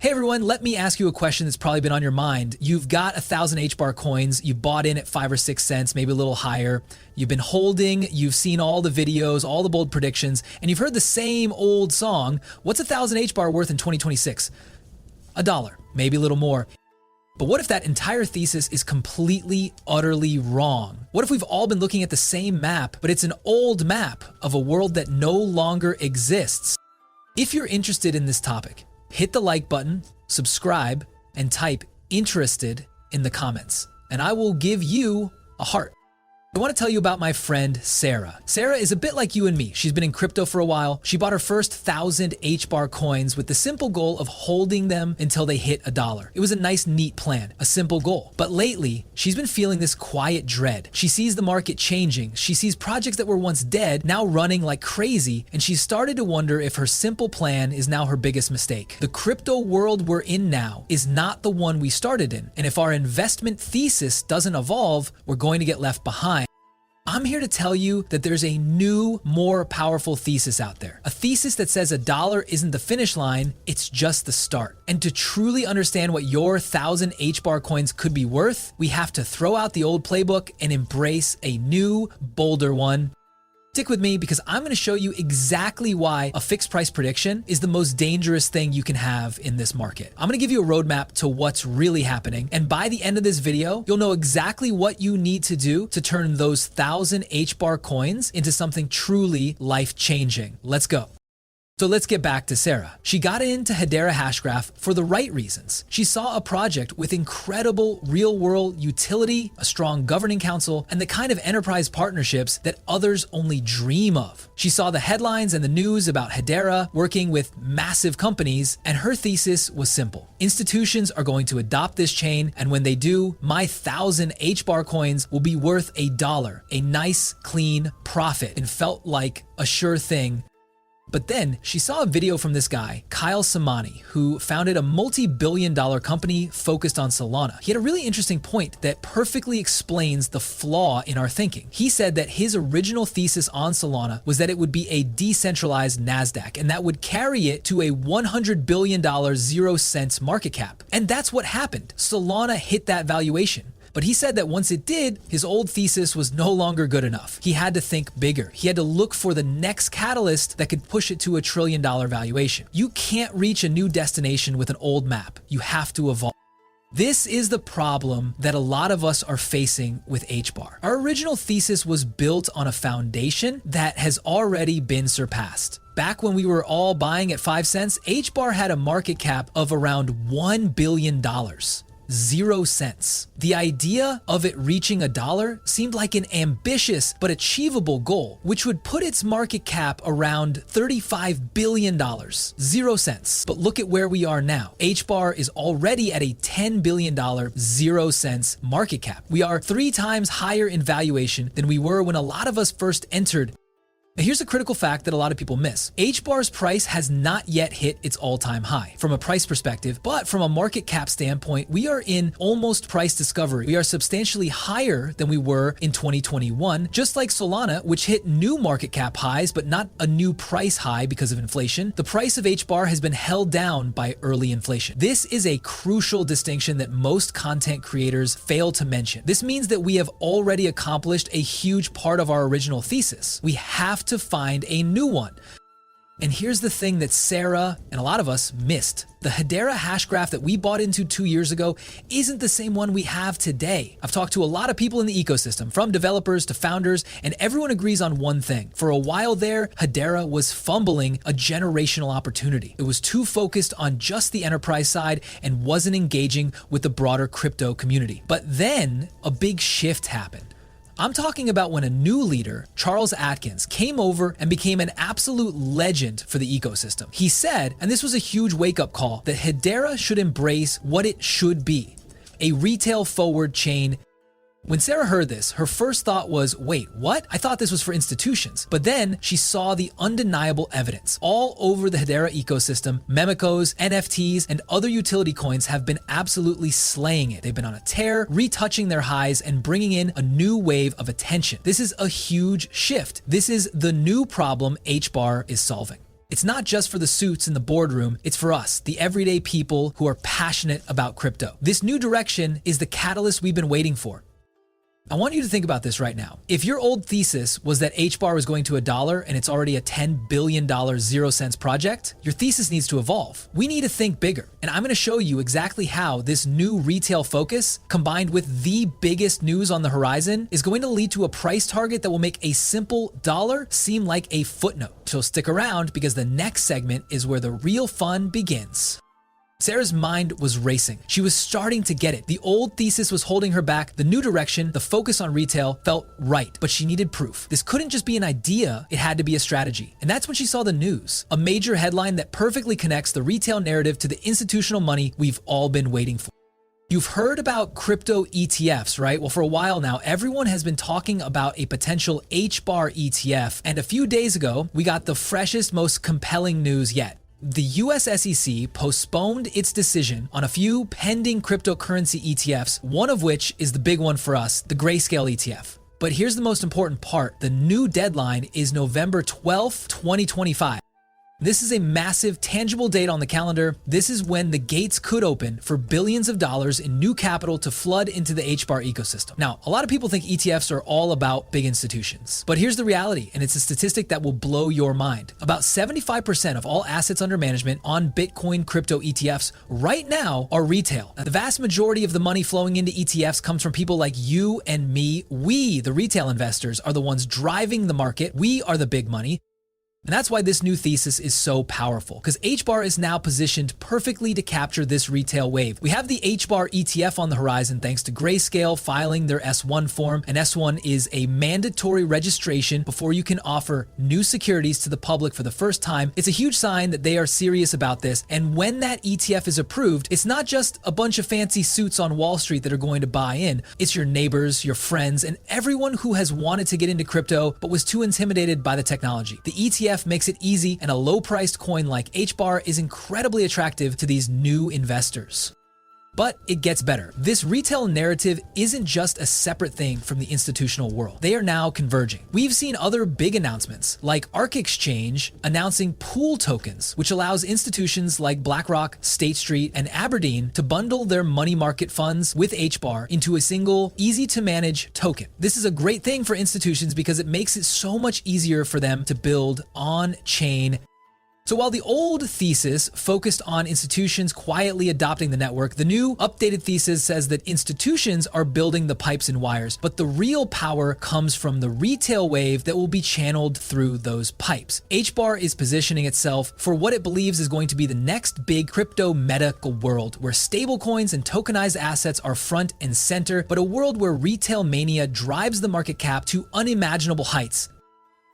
Hey everyone, let me ask you a question that's probably been on your mind. You've got 1,000 Hbar coins, you bought in at 5 or 6 cents, maybe a little higher. You've been holding, you've seen all the videos, all the bold predictions, and you've heard the same old song. What's 1,000 Hbar worth in 2026? $1, maybe a little more. But what if that entire thesis is completely, utterly wrong? What if we've all been looking at the same map, but it's an old map of a world that no longer exists? If you're interested in this topic, hit the like button, subscribe, and type "interested" in the comments, and I will give you a heart. I want to tell you about my friend Sarah. Sarah is a bit like you and me. She's been in crypto for a while. She bought her first 1,000 Hbar coins with the simple goal of holding them until they hit $1. It was a nice, neat plan, a simple goal. But lately, she's been feeling this quiet dread. She sees the market changing. She sees projects that were once dead now running like crazy, and she's started to wonder if her simple plan is now her biggest mistake. The crypto world we're in now is not the one we started in, and if our investment thesis doesn't evolve, we're going to get left behind. I'm here to tell you that there's a new, more powerful thesis out there. A thesis that says $1 isn't the finish line, it's just the start. And to truly understand what your 1,000 Hbar coins could be worth, we have to throw out the old playbook and embrace a new, bolder one. Stick with me because I'm going to show you exactly why a fixed price prediction is the most dangerous thing you can have in this market. I'm going to give you a roadmap to what's really happening. And by the end of this video, you'll know exactly what you need to do to turn those 1,000 Hbar coins into something truly life-changing. Let's go. So let's get back to Sarah. She got into Hedera Hashgraph for the right reasons. She saw a project with incredible real-world utility, a strong governing council, and the kind of enterprise partnerships that others only dream of. She saw the headlines and the news about Hedera working with massive companies, and her thesis was simple. Institutions are going to adopt this chain, and when they do, my 1,000 Hbar coins will be worth $1, a nice, clean profit, and felt like a sure thing. But then she saw a video from this guy, Kyle Samani, who founded a multi-billion-dollar company focused on Solana. He had a really interesting point that perfectly explains the flaw in our thinking. He said that his original thesis on Solana was that it would be a decentralized NASDAQ, and that would carry it to a $100 billion 0 cents market cap. And that's what happened. Solana hit that valuation. But he said that once it did, his old thesis was no longer good enough. He had to think bigger. He had to look for the next catalyst that could push it to a $1 trillion valuation. You can't reach a new destination with an old map. You have to evolve. This is the problem that a lot of us are facing with Hbar. Our original thesis was built on a foundation that has already been surpassed. Back when we were all buying at 5 cents, Hbar had a market cap of around $1 billion. 0 cents. The idea of it reaching $1 seemed like an ambitious but achievable goal, which would put its market cap around $35 billion. 0 cents. But look at where we are now. Hbar is already at a $10 billion 0 cents market cap. We are 3 times higher in valuation than we were when a lot of us first entered. Now here's a critical fact that a lot of people miss. Hbar's price has not yet hit its all-time high from a price perspective, but from a market cap standpoint, we are in almost price discovery. We are substantially higher than we were in 2021, just like Solana, which hit new market cap highs, but not a new price high because of inflation. The price of Hbar has been held down by early inflation. This is a crucial distinction that most content creators fail to mention. This means that we have already accomplished a huge part of our original thesis. We have to find a new one. And here's the thing that Sarah and a lot of us missed. The Hedera Hashgraph that we bought into 2 years ago isn't the same one we have today. I've talked to a lot of people in the ecosystem, from developers to founders, and everyone agrees on one thing. For a while there, Hedera was fumbling a generational opportunity. It was too focused on just the enterprise side and wasn't engaging with the broader crypto community. But then a big shift happened. I'm talking about when a new leader, Charles Atkins, came over and became an absolute legend for the ecosystem. He said, and this was a huge wake-up call, that Hedera should embrace what it should be, a retail-forward chain. When Sarah heard this, her first thought was, wait, what? I thought this was for institutions. But then she saw the undeniable evidence. All over the Hedera ecosystem, Memicos, NFTs, and other utility coins have been absolutely slaying it. They've been on a tear, retouching their highs, and bringing in a new wave of attention. This is a huge shift. This is the new problem Hbar is solving. It's not just for the suits in the boardroom, it's for us, the everyday people who are passionate about crypto. This new direction is the catalyst we've been waiting for. I want you to think about this right now. If your old thesis was that Hbar was going to $1 and it's already a $10 billion 0 cents project, your thesis needs to evolve. We need to think bigger. And I'm going to show you exactly how this new retail focus, combined with the biggest news on the horizon, is going to lead to a price target that will make a simple dollar seem like a footnote. So stick around, because the next segment is where the real fun begins. Sarah's mind was racing. She was starting to get it. The old thesis was holding her back. The new direction, the focus on retail, felt right, but she needed proof. This couldn't just be an idea, it had to be a strategy. And that's when she saw the news, a major headline that perfectly connects the retail narrative to the institutional money we've all been waiting for. You've heard about crypto ETFs, right? Well, for a while now, everyone has been talking about a potential Hbar ETF. And a few days ago, we got the freshest, most compelling news yet. The US SEC postponed its decision on a few pending cryptocurrency ETFs, one of which is the big one for us, the Grayscale ETF. But here's the most important part. The new deadline is November 12th, 2025. This is a massive, tangible date on the calendar. This is when the gates could open for billions of dollars in new capital to flood into the Hbar ecosystem. Now, a lot of people think ETFs are all about big institutions, but here's the reality, and it's a statistic that will blow your mind. About 75% of all assets under management on Bitcoin crypto ETFs right now are retail. Now, the vast majority of the money flowing into ETFs comes from people like you and me. We, the retail investors, are the ones driving the market. We are the big money. And that's why this new thesis is so powerful, because Hbar is now positioned perfectly to capture this retail wave. We have the Hbar ETF on the horizon thanks to Grayscale filing their S1 form, and S1 is a mandatory registration before you can offer new securities to the public for the first time. It's a huge sign that they are serious about this, and when that ETF is approved, it's not just a bunch of fancy suits on Wall Street that are going to buy in. It's your neighbors, your friends, and everyone who has wanted to get into crypto but was too intimidated by the technology. The ETF makes it easy, and a low-priced coin like Hbar is incredibly attractive to these new investors. But it gets better. This retail narrative isn't just a separate thing from the institutional world. They are now converging. We've seen other big announcements, like Arc Exchange announcing pool tokens, which allows institutions like BlackRock, State Street, and Aberdeen to bundle their money market funds with Hbar into a single, easy-to-manage token. This is a great thing for institutions because it makes it so much easier for them to build on-chain. So while the old thesis focused on institutions quietly adopting the network, the new updated thesis says that institutions are building the pipes and wires, but the real power comes from the retail wave that will be channeled through those pipes. Hbar is positioning itself for what it believes is going to be the next big crypto medical world, where stablecoins and tokenized assets are front and center, but a world where retail mania drives the market cap to unimaginable heights.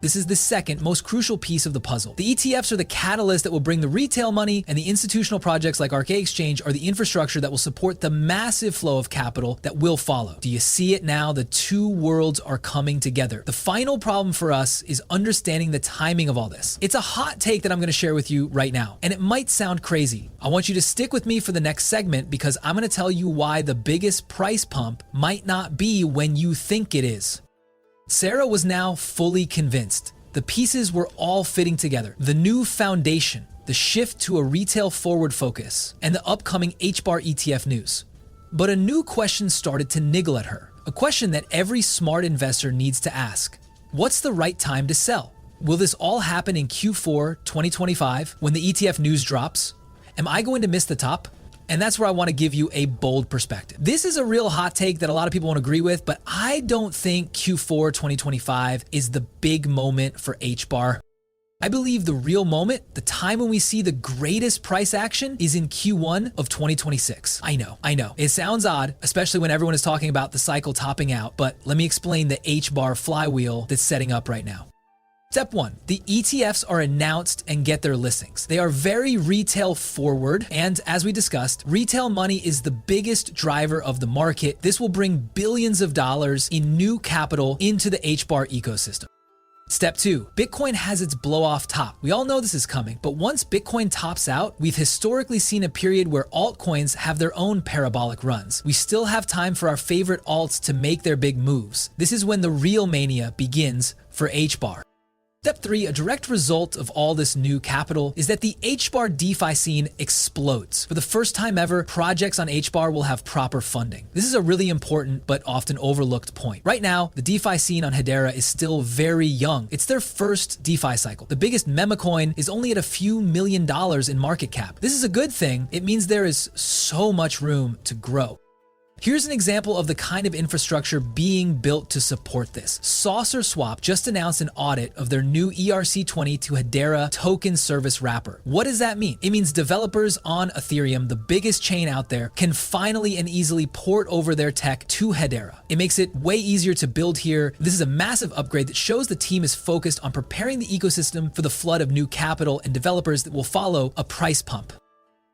This is the second most crucial piece of the puzzle. The ETFs are the catalyst that will bring the retail money, and the institutional projects like Arc Exchange are the infrastructure that will support the massive flow of capital that will follow. Do you see it now? The two worlds are coming together. The final problem for us is understanding the timing of all this. It's a hot take that I'm going to share with you right now, and it might sound crazy. I want you to stick with me for the next segment, because I'm going to tell you why the biggest price pump might not be when you think it is. Sarah was now fully convinced. The pieces were all fitting together. The new foundation, the shift to a retail forward focus, and the upcoming Hbar ETF news. But a new question started to niggle at her. A question that every smart investor needs to ask. What's the right time to sell? Will this all happen in Q4 2025 when the ETF news drops? Am I going to miss the top? And that's where I want to give you a bold perspective. This is a real hot take that a lot of people won't agree with, but I don't think Q4 2025 is the big moment for Hbar. I believe the real moment, the time when we see the greatest price action, is in Q1 of 2026. I know. It sounds odd, especially when everyone is talking about the cycle topping out, but let me explain the Hbar flywheel that's setting up right now. Step 1, the ETFs are announced and get their listings. They are very retail forward, and as we discussed, retail money is the biggest driver of the market. This will bring billions of dollars in new capital into the Hbar ecosystem. Step 2, Bitcoin has its blow-off top. We all know this is coming, but once Bitcoin tops out, we've historically seen a period where altcoins have their own parabolic runs. We still have time for our favorite alts to make their big moves. This is when the real mania begins for Hbar. Step 3, a direct result of all this new capital is that the Hbar DeFi scene explodes. For the first time ever, projects on Hbar will have proper funding. This is a really important but often overlooked point. Right now, the DeFi scene on Hedera is still very young. It's their first DeFi cycle. The biggest meme coin is only at a few $1 million in market cap. This is a good thing. It means there is so much room to grow. Here's an example of the kind of infrastructure being built to support this. Saucer Swap just announced an audit of their new ERC20 to Hedera token service wrapper. What does that mean? It means developers on Ethereum, the biggest chain out there, can finally and easily port over their tech to Hedera. It makes it way easier to build here. This is a massive upgrade that shows the team is focused on preparing the ecosystem for the flood of new capital and developers that will follow a price pump.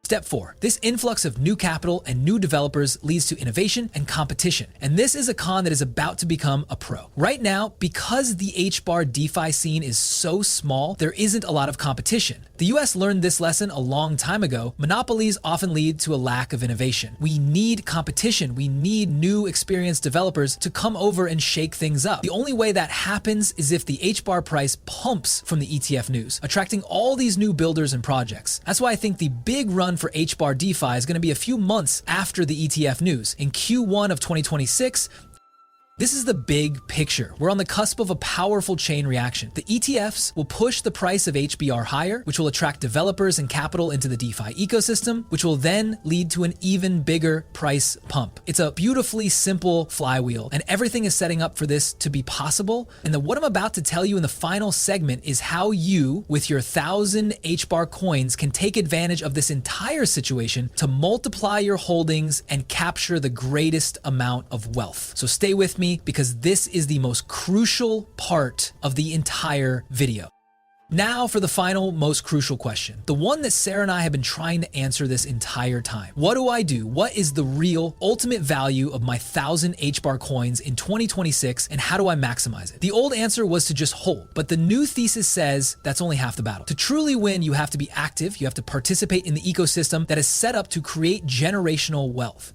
Step 4. This influx of new capital and new developers leads to innovation and competition. And this is a con that is about to become a pro. Right now, because the Hbar DeFi scene is so small, there isn't a lot of competition. The US learned this lesson a long time ago. Monopolies often lead to a lack of innovation. We need competition. We need new experienced developers to come over and shake things up. The only way that happens is if the Hbar price pumps from the ETF news, attracting all these new builders and projects. That's why I think the big run for Hbar DeFi is going to be a few months after the ETF news. In Q1 of 2026, this is the big picture. We're on the cusp of a powerful chain reaction. The ETFs will push the price of HBR higher, which will attract developers and capital into the DeFi ecosystem, which will then lead to an even bigger price pump. It's a beautifully simple flywheel, and everything is setting up for this to be possible. And what I'm about to tell you in the final segment is how you, with your 1,000 Hbar coins, can take advantage of this entire situation to multiply your holdings and capture the greatest amount of wealth. So stay with me, because this is the most crucial part of the entire video. Now for the final, most crucial question. The one that Sarah and I have been trying to answer this entire time. What do I do? What is the real ultimate value of my 1,000 Hbar coins in 2026, and how do I maximize it? The old answer was to just hold, but the new thesis says that's only half the battle. To truly win, you have to be active. You have to participate in the ecosystem that is set up to create generational wealth.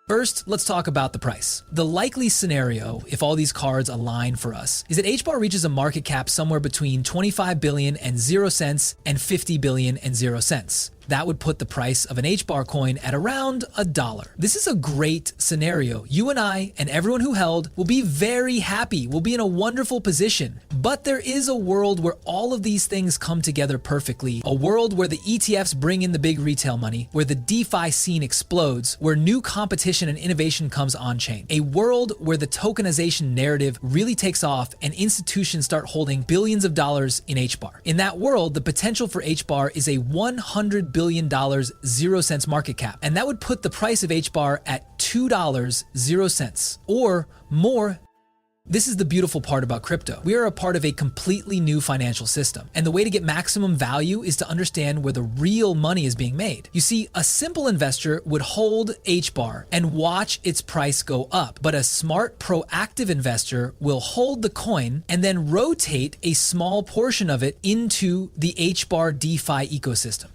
First, let's talk about the price. The likely scenario, if all these cards align for us, is that Hbar reaches a market cap somewhere between 25 billion and 0 cents and 50 billion and 0 cents. That would put the price of an Hbar coin at around $1. This is a great scenario. You and I and everyone who held will be very happy. We'll be in a wonderful position. But there is a world where all of these things come together perfectly. A world where the ETFs bring in the big retail money, where the DeFi scene explodes, where new competition and innovation comes on-chain. A world where the tokenization narrative really takes off and institutions start holding billions of dollars in Hbar. In that world, the potential for Hbar is a $100 billion 0 cents market cap. And that would put the price of Hbar at $2 0 cents or more. This is the beautiful part about crypto. We are a part of a completely new financial system. And the way to get maximum value is to understand where the real money is being made. You see, a simple investor would hold Hbar and watch its price go up. But a smart, proactive investor will hold the coin and then rotate a small portion of it into the Hbar DeFi ecosystem.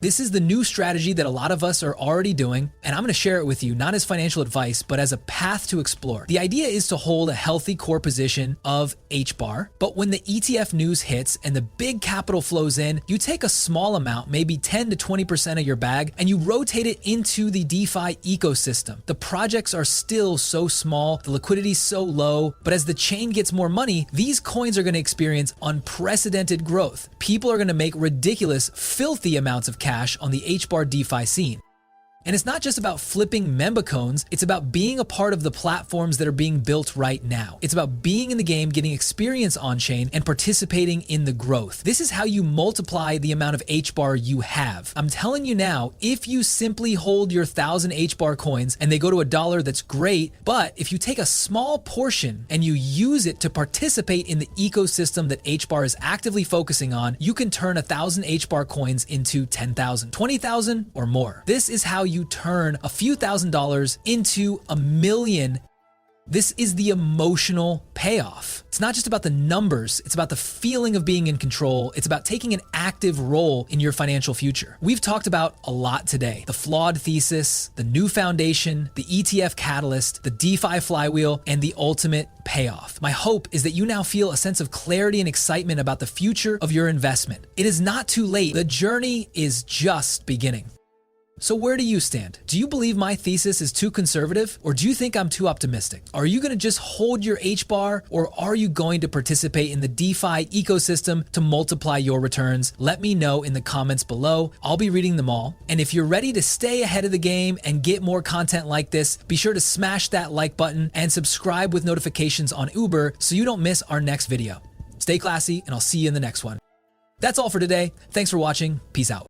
This is the new strategy that a lot of us are already doing, and I'm going to share it with you, not as financial advice, but as a path to explore. The idea is to hold a healthy core position of Hbar, but when the ETF news hits and the big capital flows in, you take a small amount, maybe 10 to 20% of your bag, and you rotate it into the DeFi ecosystem. The projects are still so small, the liquidity is so low, but as the chain gets more money, these coins are going to experience unprecedented growth. People are going to make ridiculous, filthy amounts of cash on the Hbar DeFi scene. And it's not just about flipping membecoins, it's about being a part of the platforms that are being built right now. It's about being in the game, getting experience on-chain, and participating in the growth. This is how you multiply the amount of Hbar you have. I'm telling you now, if you simply hold your 1,000 Hbar coins and they go to $1, that's great, but if you take a small portion and you use it to participate in the ecosystem that Hbar is actively focusing on, you can turn 1,000 Hbar coins into 10,000, 20,000, or more. This is how you turn a few $1,000s into $1 million. This is the emotional payoff. It's not just about the numbers, it's about the feeling of being in control. It's about taking an active role in your financial future. We've talked about a lot today: the flawed thesis, the new foundation, the ETF catalyst, the DeFi flywheel, and the ultimate payoff. My hope is that you now feel a sense of clarity and excitement about the future of your investment. It is not too late. The journey is just beginning. So where do you stand? Do you believe my thesis is too conservative, or do you think I'm too optimistic? Are you going to just hold your Hbar, or are you going to participate in the DeFi ecosystem to multiply your returns? Let me know in the comments below. I'll be reading them all. And if you're ready to stay ahead of the game and get more content like this, be sure to smash that like button and subscribe with notifications on Hbar so you don't miss our next video. Stay classy, and I'll see you in the next one. That's all for today. Thanks for watching. Peace out.